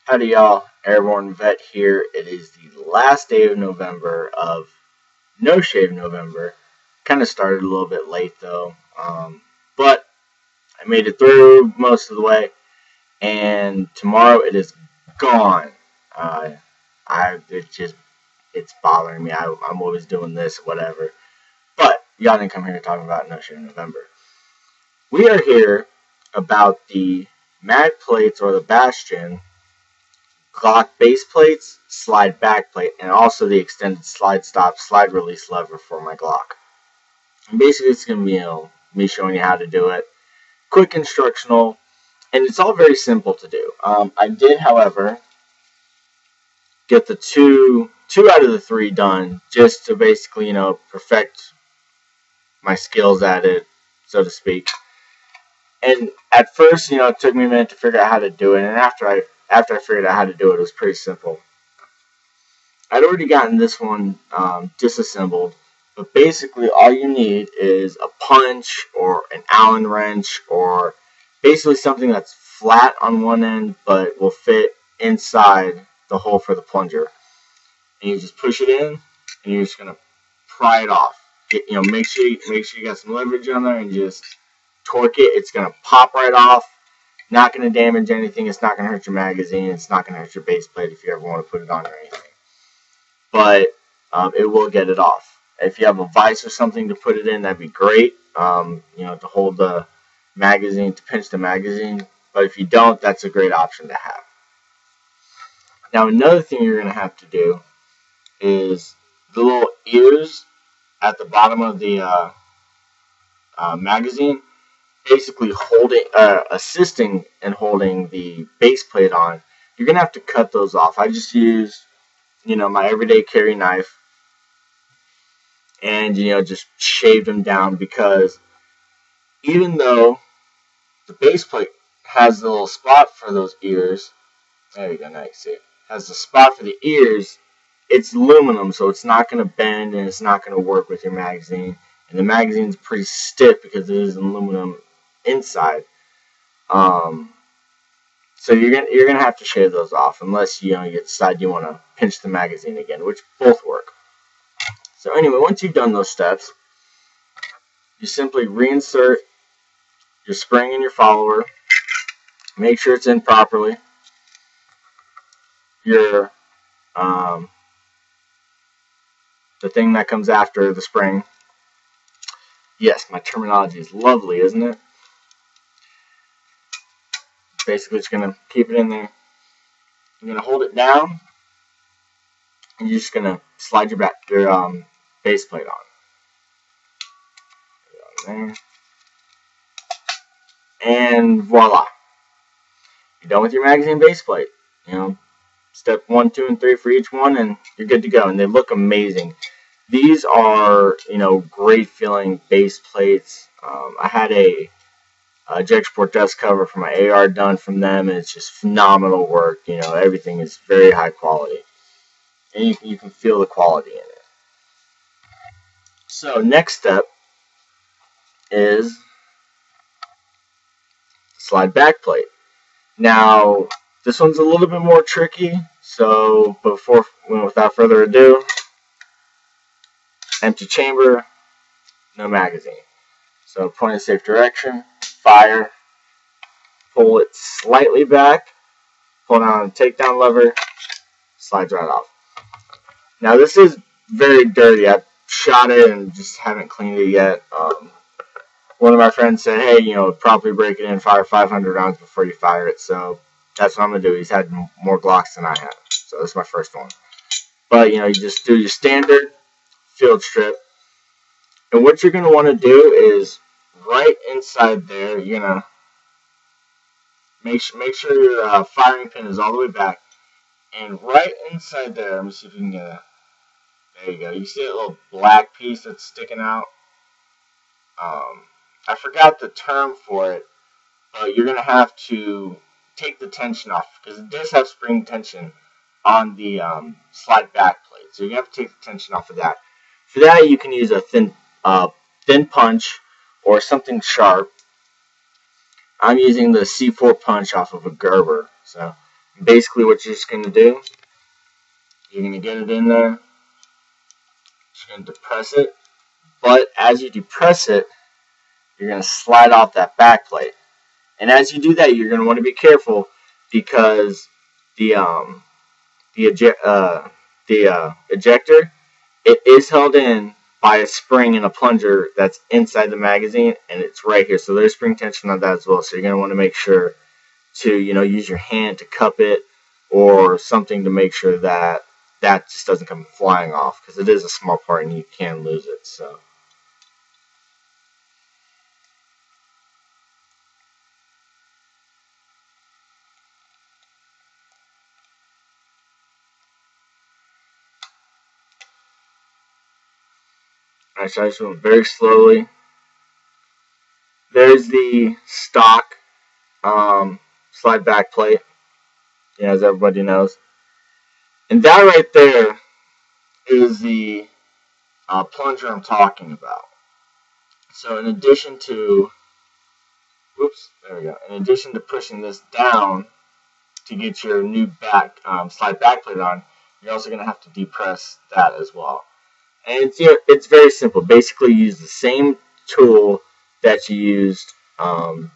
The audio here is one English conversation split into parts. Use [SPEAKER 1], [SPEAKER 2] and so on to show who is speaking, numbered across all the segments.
[SPEAKER 1] Howdy y'all, Airborne Vet here. It is the last day of November of No Shave November. Kind of started a little bit late though, but I made it through most of the way, and tomorrow it is gone. It's bothering me. I'm always doing this, whatever. But y'all didn't come here to talk about No Shave November. We are here about the Magplates or the Bastion Glock base plates, slide back plate, and also the extended slide stop, slide release lever for my Glock. And basically it's going to be me showing you how to do it. Quick instructional, and it's all very simple to do. I did, however, get the two out of the three done just to basically, perfect my skills at it, so to speak. And at first, it took me a minute to figure out how to do it, and after I figured out how to do it, it was pretty simple. I'd already gotten this one disassembled, but basically all you need is a punch or an Allen wrench or basically something that's flat on one end but will fit inside the hole for the plunger. And you just push it in, and you're just gonna pry it off. Make sure you got some leverage on there and just torque it. It's gonna pop right off. Not going to damage anything. It's not going to hurt your magazine. It's not going to hurt your base plate if you ever want to put it on or anything. But it will get it off. If you have a vise or something to put it in, that'd be great. To hold the magazine, to pinch the magazine. But if you don't, that's a great option to have. Now, another thing you're going to have to do is the little ears at the bottom of the magazine. Basically assisting and holding the base plate on, you're going to have to cut those off. I just use, my everyday carry knife and, just shaved them down, because even though the base plate has the little spot for those ears, there you go, now you see it, has the spot for the ears, it's aluminum, so it's not going to bend and it's not going to work with your magazine. And the magazine's pretty stiff because it is aluminum inside, so you're gonna have to shave those off unless you decide you want to pinch the magazine again, which both work. So anyway, once you've done those steps, you simply reinsert your spring and your follower. Make sure it's in properly. Your the thing that comes after the spring. Yes, my terminology is lovely, isn't it? Basically, just going to keep it in there. You're going to hold it down, and you're just going to slide your base plate on. There. And voila. You're done with your magazine base plate. Step 1, 2, and 3 for each one, and you're good to go. And they look amazing. These are, great feeling base plates. I had a Jexport dust cover for my AR done from them, and it's just phenomenal work. Everything is very high quality, and you can feel the quality in it. So next step is slide back plate. Now this one's a little bit more tricky, so without further ado, empty chamber, no magazine. So point in safe direction, fire, pull it slightly back, pull down on the takedown lever, slides right off. Now this is very dirty. I've shot it and just haven't cleaned it yet. One of my friends said, hey, probably break it in, fire 500 rounds before you fire it. So that's what I'm going to do. He's had more Glocks than I have. So this is my first one. But, you just do your standard field strip. And what you're going to want to do is right inside there, you're going to make sure your firing pin is all the way back. And right inside there, let me see if you can get it. There you go. You see that little black piece that's sticking out? I forgot the term for it, but you're going to have to take the tension off, because it does have spring tension on the slide back plate. So you're going to have to take the tension off of that. For that, you can use a thin punch or something sharp. I'm using the C4 punch off of a Gerber. So Basically what you're just going to do, you're going to get it in there, just going to depress it, but as you depress it, you're going to slide off that back plate. And as you do that, you're going to want to be careful because the ejector, it is held in by a spring and a plunger that's inside the magazine, and it's right here. So there's spring tension on that as well. So you're going to want to make sure to, use your hand to cup it or something to make sure that that just doesn't come flying off, because it is a small part and you can lose it. So I just went very slowly. There's the stock slide back plate, as everybody knows. And that right there is the plunger I'm talking about. So in addition to, in addition to pushing this down to get your new back slide back plate on, you're also going to have to depress that as well. And it's very simple. Basically, you use the same tool that you used to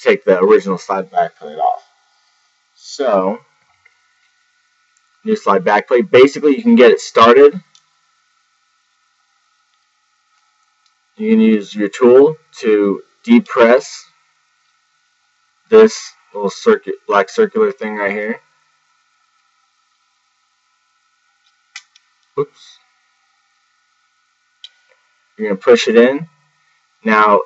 [SPEAKER 1] take the original slide back plate off. So, new slide back plate. Basically, you can get it started. You can use your tool to depress this little black circular thing right here. Oops. You're going to push it in. Now,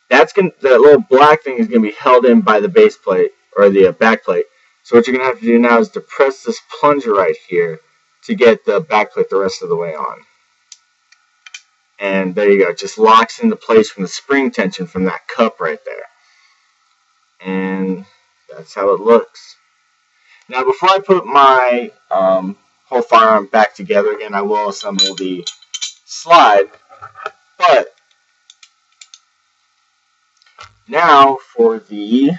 [SPEAKER 1] that little black thing is going to be held in by the base plate or the back plate. So what you're going to have to do now is depress this plunger right here to get the back plate the rest of the way on. And there you go. It just locks into place from the spring tension from that cup right there. And that's how it looks. Now, before I put my whole firearm back together again, I will assemble the slide. But now for the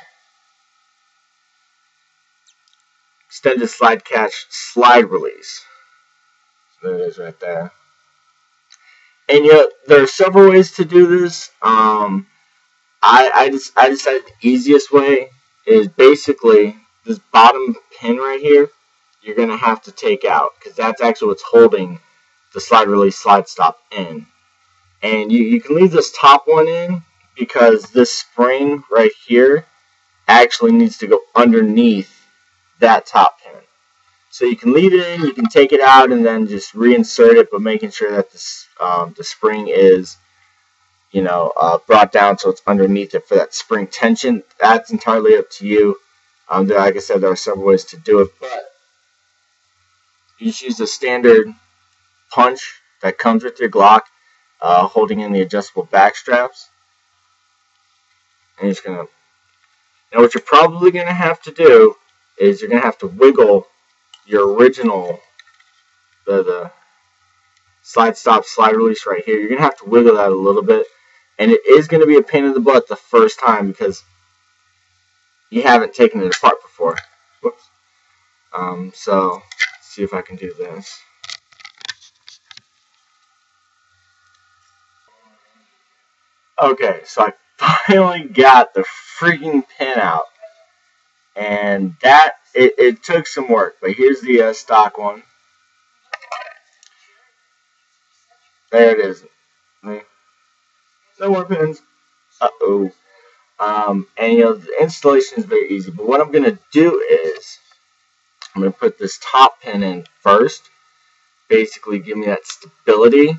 [SPEAKER 1] extended slide catch slide release. So there it is right there. And there are several ways to do this. I decided the easiest way is basically this bottom pin right here. You're going to have to take out, because that's actually what's holding the slide release slide stop in. And you can leave this top one in, because this spring right here actually needs to go underneath that top pin. So you can leave it in, you can take it out, and then just reinsert it, but making sure that the spring is, brought down so it's underneath it for that spring tension. That's entirely up to you. Like I said, there are several ways to do it, but you just use the standard punch that comes with your Glock, holding in the adjustable back straps. And you're just gonna. Now, what you're probably gonna have to do is you're gonna have to wiggle your original, the slide stop, slide release right here. You're gonna have to wiggle that a little bit, and it is gonna be a pain in the butt the first time because you haven't taken it apart before. Whoops. So let's see if I can do this. Okay, so I finally got the freaking pin out, and that it took some work. But here's the stock one. There it is. No more pins. Uh-oh. And the installation is very easy. But what I'm going to do is I'm going to put this top pin in first. Basically give me that stability.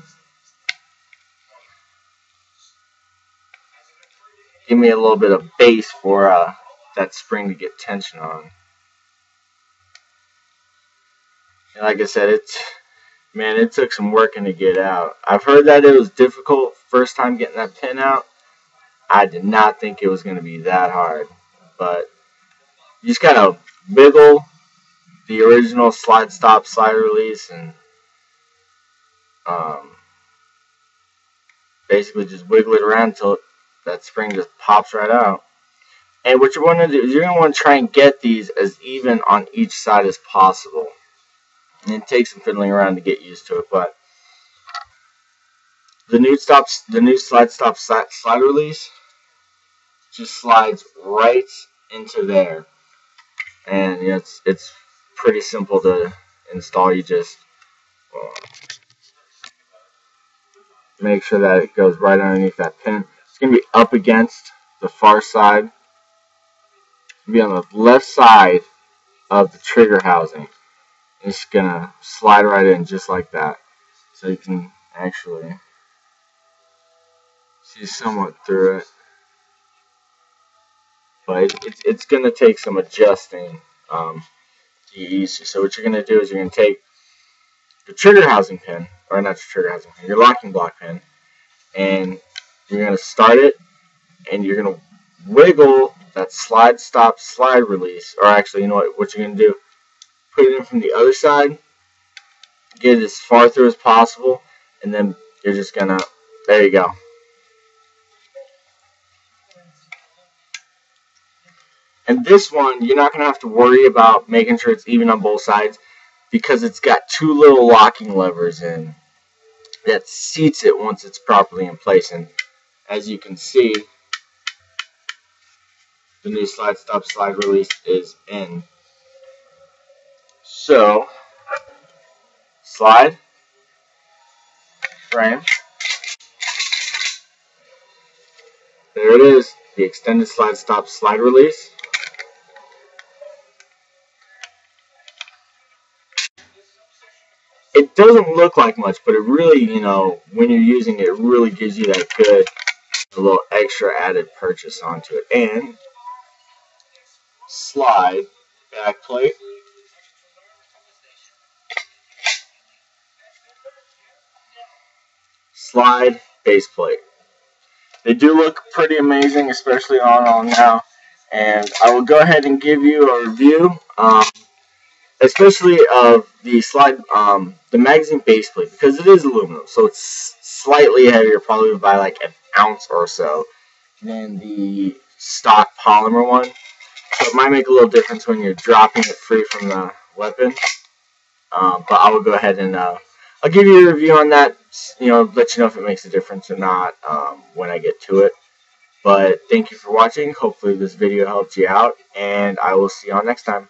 [SPEAKER 1] Give me a little bit of base for that spring to get tension on. And like I said, it took some working to get out. I've heard that it was difficult first time getting that pin out. I did not think it was going to be that hard. But you just gotta wiggle the original slide stop, slide release, and basically just wiggle it around until that spring just pops right out. And what you want to do is you're going to want to try and get these as even on each side as possible. And it takes some fiddling around to get used to it, but the new slide stop slide release just slides right into there, and it's pretty simple to install. You just make sure that it goes right underneath that pin. It's going to be up against the far side. It's going to be on the left side of the trigger housing. It's going to slide right in just like that. So you can actually see somewhat through it. But it's going to take some adjusting to get used to. So what you're going to do is you're going to take the trigger housing pin, or not your trigger housing pin, your locking block pin, and you're going to start it, and you're going to wiggle that slide stop slide release, or actually, you know what you're going to do, put it in from the other side, get it as far through as possible, and then you're just going to, there you go. And this one, you're not going to have to worry about making sure it's even on both sides, because it's got two little locking levers in that seats it once it's properly in place. And as you can see, the new slide stop slide release is in. So, slide, frame, there it is, the extended slide stop slide release. It doesn't look like much, but it really, when you're using it, it really gives you that good, a little extra added purchase onto it. And slide back plate. Slide base plate. They do look pretty amazing, especially on now. And I will go ahead and give you a review, especially of the slide, the magazine base plate, because it is aluminum, so it's slightly heavier, probably by like an ounce or so, than the stock polymer one. So it might make a little difference when you're dropping it free from the weapon. But I will go ahead and I'll give you a review on that. Let you know if it makes a difference or not when I get to it. But thank you for watching. Hopefully this video helped you out, and I will see you all next time.